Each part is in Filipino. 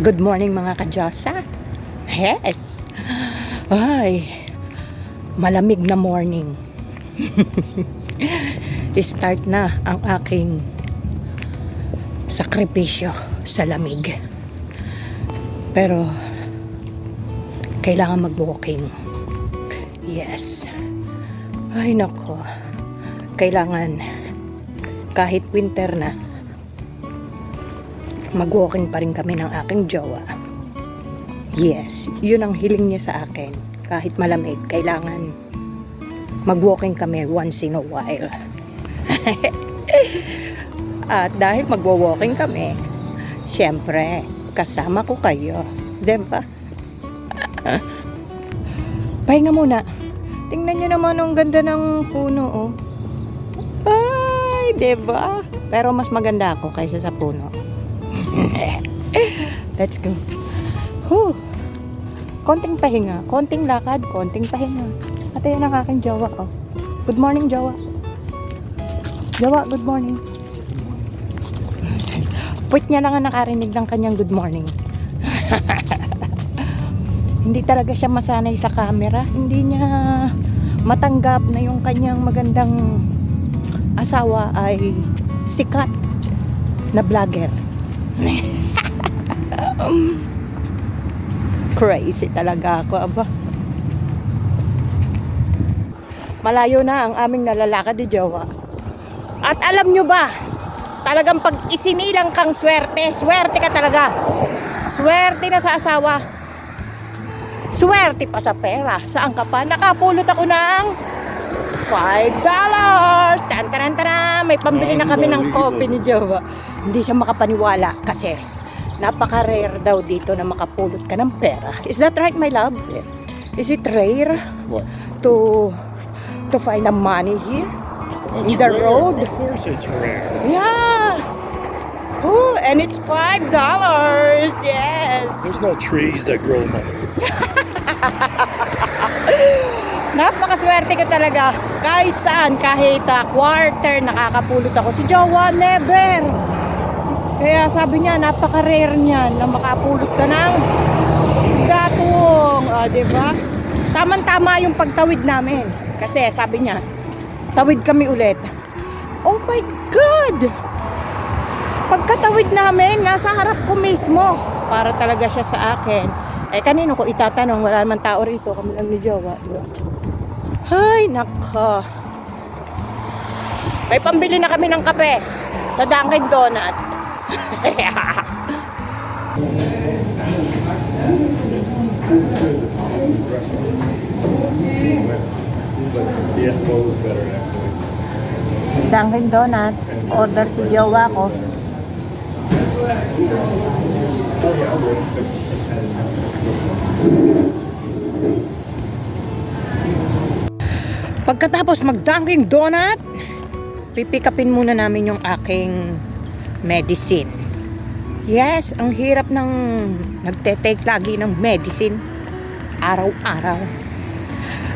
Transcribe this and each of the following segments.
Good morning mga ka-Diyosa. Yes. Ay, malamig na morning. Start na ang aking sakripisyo sa lamig. Pero kailangan mag-walking. Yes. Ay nako. Kailangan kahit winter na mag-walking pa rin kami ng aking jowa. Yes, yun ang hiling niya sa akin. Kahit malamig, kailangan mag-walking kami once in a while. At dahil mag-walking kami, syempre, kasama ko kayo. Diba? Pahinga muna. Tingnan nyo naman ang ganda ng puno, oh. Ay, diba? Pero mas maganda ako kaysa sa puno. Let's go. Whew. Konting pahinga, konting lakad, konting pahinga. At yan ang aking jowa, oh. Good morning, jowa. Jowa, good morning. Puwit niya na nga nakarinig ng kanyang good morning. Hindi talaga siya masanay sa camera. Hindi niya matanggap na yung kanyang magandang asawa ay sikat na vlogger. Crazy talaga ako, aba. Malayo na ang aming nalalakad ni jowa. At alam nyo ba, talagang pag isinilang kang swerte, swerte ka talaga. Swerte na sa asawa. Swerte pa sa pera. Saan ka pa? Nakapulot ako ng $5. Tan-taran-taran. May pambili na kami ng coffee ni jowa. Hindi siya makapaniwala kasi napaka-rare daw dito na makapulot ka ng pera. Is that right, my love? Yeah. Is it rare? What? To find the money here? Well, In it's the rare. road? Of course it's rare. Yeah. Oh, and it's $5. Yes. There's no trees that grow money. Napakaswerte ka talaga. Kahit saan, kahit quarter, nakakapulot ako. Si jowa, never. Kaya sabi niya, napaka-rare niyan na makapulot ka ng gatong. Diba? Tama-tama yung pagtawid namin. Kasi sabi niya, tawid kami ulit. Oh my God! Pagkatawid namin, nasa harap ko mismo. Para talaga siya sa akin. Kanino ko itatanong, wala naman tao rito. Kami lang ni jowa. Diba? Ay, nako. May pambili na kami ng kape sa Dunkin' Donut. Yeah, both better actually. Dunkin' Donut. Order si jowa ko. Pagkatapos mag-Dunkin' Donut, pipikapin muna namin yung aking medicine. Yes, ang hirap ng nagte-take lagi ng medicine araw-araw.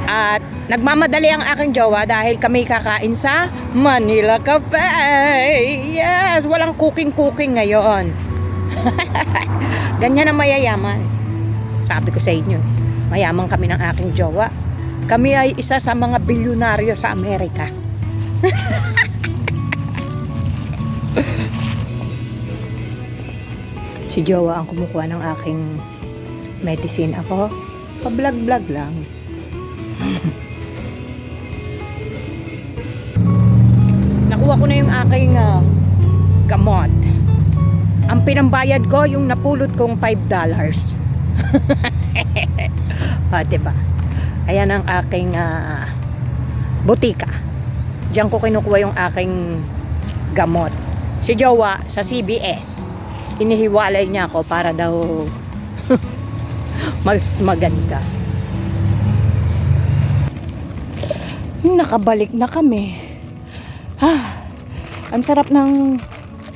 At nagmamadali ang aking jowa dahil kami kakain sa Manila Cafe. Yes, walang cooking ngayon. Ganyan ang mayayaman. Sabi ko sa inyo, mayaman kami ng aking jowa. Kami ay isa sa mga bilyonaryo sa Amerika. Si jowa ang kumukuha ng aking medicine. Ako, pa-vlog lang. Nakuha ko na yung aking gamot. Ang pinambayad ko, yung napulot kong $5. Diba? Ayan ang aking butika. Diyan ko kinukuha yung aking gamot. Si jowa sa CBS, inihiwalay niya ako para daw mas maganda. Nakabalik na kami. Ang sarap ng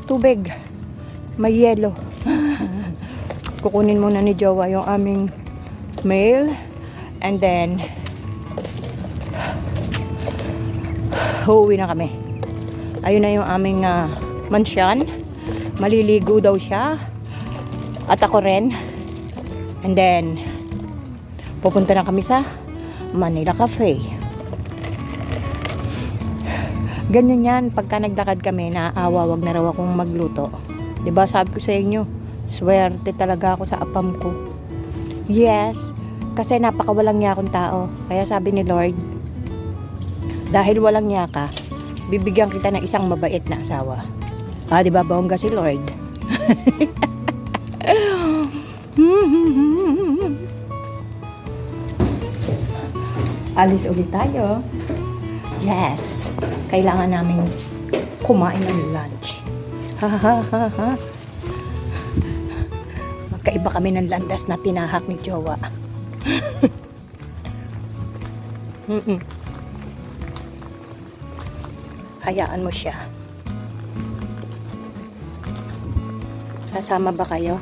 tubig. May yelo. Kukunin muna ni jowa yung aming mail. And then uuwi na kami. Ayun na yung aming mansyon. Maliligo daw siya. At ako rin. And then, pupunta na kami sa Manila Cafe. Ganyan yan, pagka naglakad kami, naaawa, wag na raw akong magluto. 'Di ba sabi ko sa inyo, swerte talaga ako sa apam ko. Yes, kasi napakawalang niya akong tao. Kaya sabi ni Lord, dahil walang niya ka, bibigyan kita ng isang mabait na asawa. 'Di ba bongga si Lord? Alis ulit tayo. Yes, kailangan namin kumain ng lunch. Magkaiba kami ng landas na tinahak ni Jowa. Hayaan mo siya. Sasama ba kayo?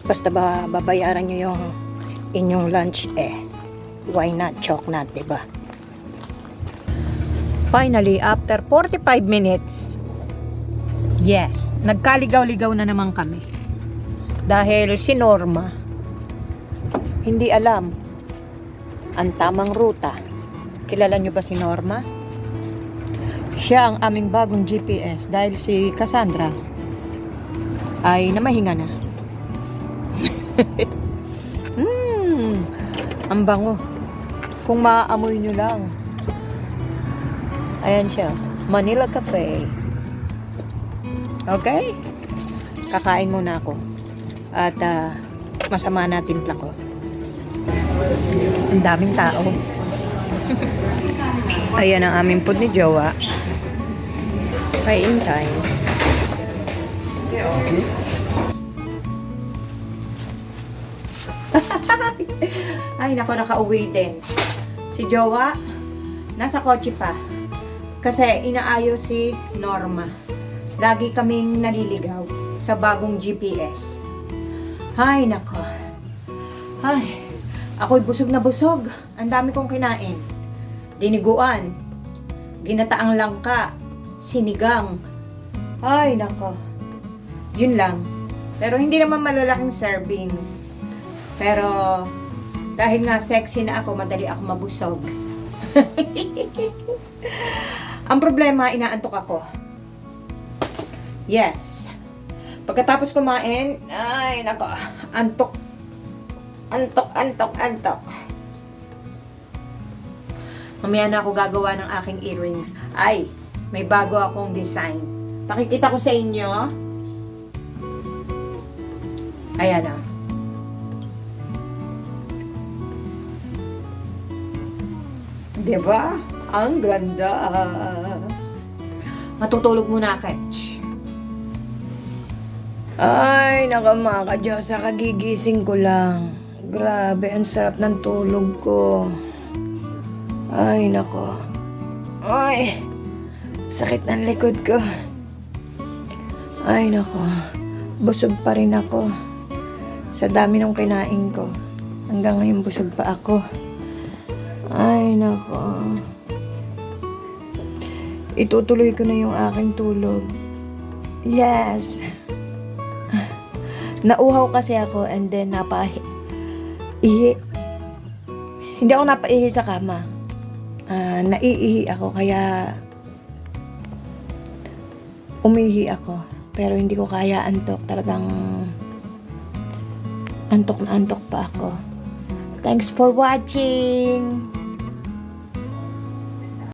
Basta ba babayaran nyo yung inyong lunch why not? Choke not, diba? Finally, after 45 minutes, yes, nagkaligaw-ligaw na naman kami. Dahil si Norma, hindi alam ang tamang ruta. Kilala nyo ba si Norma? Siya ang aming bagong GPS dahil si Cassandra ay namahinga na. Ang bango. Kung maaamoy nyo lang. Ayan siya. Manila Cafe. Okay? Kakain muna ako. At masama na timpla ko. Ang daming tao. Ayan ang aming food ni Jowa. Kain time. Ay, nako, nakauwi din. Si Jowa, nasa kotse pa. Kasi inaayos si Norma. Lagi kaming naliligaw sa bagong GPS. Ay, nako. Ay, ako'y busog na busog. Ang dami kong kinain. Diniguan, ginataang langka, sinigang. Ay, nako. Yun lang. Pero hindi naman malalaking servings. Pero dahil nga sexy na ako, madali ako mabusog. Ang problema, inaantok ako. Yes. Pagkatapos kumain, ay nako, antok. Antok. Mamaya na ako gagawa ng aking earrings. Ay, may bago akong design. Pakikita ko sa inyo. Ayan na. Diba? Ang ganda. Matutulog muna, Ketch. Ay, naka mga ka-Diyosa, kagigising ko lang. Grabe, ang sarap ng tulog ko. Ay, nako. Ay, sakit ng likod ko. Ay, nako. Busog pa rin ako. Sa dami ng kinain ko. Hanggang ngayon busog pa ako. Ay, nako. Itutuloy ko na yung aking tulog. Yes. Nauhaw kasi ako and then hindi ako napaihi sa kama. Naiihi ako kaya umihi ako. Pero hindi ko kaya antok. Talagang antok na antok pa ako. Thanks for watching.